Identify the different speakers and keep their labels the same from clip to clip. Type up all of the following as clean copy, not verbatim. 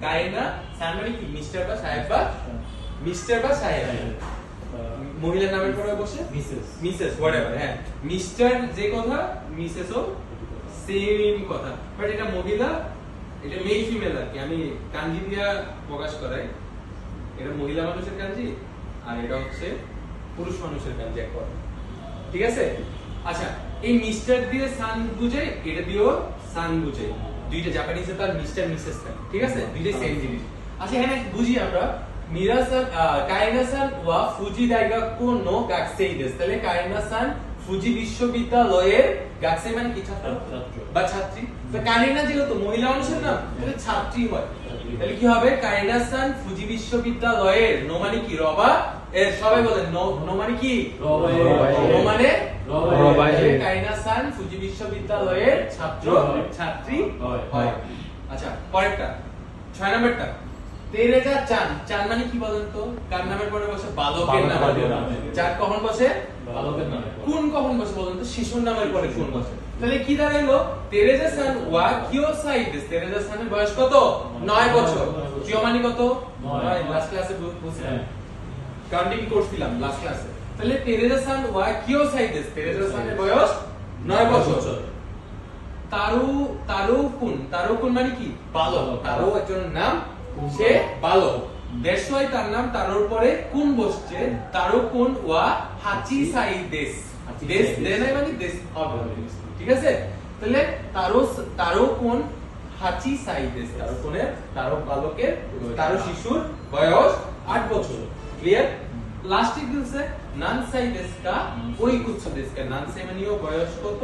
Speaker 1: কায়েনা সান মানে কি মিস্টার বা সাহেব বা মিস্টার বা সাহেব মহিলার নামের পরে বসে মিসেস হোয়াটএভার হ্যাঁ মিস্টার যে কথা মিসেসও সেম কথা বাট এটা মহিলা এটা মেল ফিমেল আর কি আমি কাঞ্জি দিয়া প্রকাশ করাই এটা মহিলা মানুষের কাঞ্জি আর এটা হচ্ছে পুরুষ মানুষের কাঞ্জি এক কথা ঠিক আছে আচ্ছা এই মিস্টার দিয়ে সান বুঝাই এটা দিয়েও সান বুঝাই দুইটা জাপানিজে তার মিস্টার মিসেস থাকে ঠিক আছে দুইটাই সেম জিনিস আচ্ছা এখানে বুঝি আমরা মিরাসান কায়েনা-সান ওয়া ফুজি দাইগাক্কো নো গাকসেই দেশু তাহলে কায়েনা-সান ফুজি বিশ্ববিদ্যালয়ের গাকসেই মানে কি ছাত্র বা ছাত্রী তো কায়েনা যেহেতু মহিলা মানুষের নাম তাহলে ছাত্রী হয় তাহলে কি হবে কায়েনা-সান ফুজি বিশ্ববিদ্যালয়ের নো মানে কি রবা এর সবাই বলেন নো মানে কি রবা নো মানে রবা কায়েনা-সান ফুজি বিশ্ববিদ্যালয়ের ছাত্র ছাত্রী হয় আচ্ছা পরেরটা 6 নাম্বারটা তেরেজা চান চান মানে কি বলেন তো কার নামের পরে বসে বালকের নামে চান কখন বসে বালকের নামে কোন কখন বসে বলেন তো শিশুর নামের পরে কোন বসে তাহলে কি দাঁড়ালো তেরেজা সান ওয়া কিয়োসাই দেস তেরেজা সানের বয়স কত 9 বছর কিয় মানে কত 9 লাস্ট ক্লাসে বুঝছিলাম কাউন্টিং কোর্স দিলাম লাস্ট ক্লাসে তাহলে তেরেজা সান ওয়া কিয়োসাই দেস তেরেজা সানের বয়স 9 বছর তারু কুন মানে কি বালক তারু একজনের নাম সে বালক দেশই তার নাম তারুর পরে কোন বসছে তারু কুন ওয়া হাচি সাই দেশ দেশ দেনাই মানে দেশ হবে ঠিক আছে তাহলে তারু কুন হাচি সাই দেশ তারু কুনের তারু বালকের তারু শিশুর বয়স 8 বছর ক্লিয়ার লাস্টে কি হচ্ছে নানসাই দেশ কা ওই কুচ্ছ দেশ কা নানসাই মানেও বয়স কত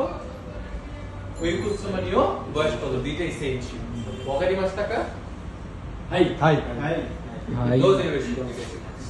Speaker 1: ওই কুচ্ছ মানেও বয়স কত দুইটাই সেম ছিল ওকারি মাস টাকা হাই どうぞよろしくお願いします。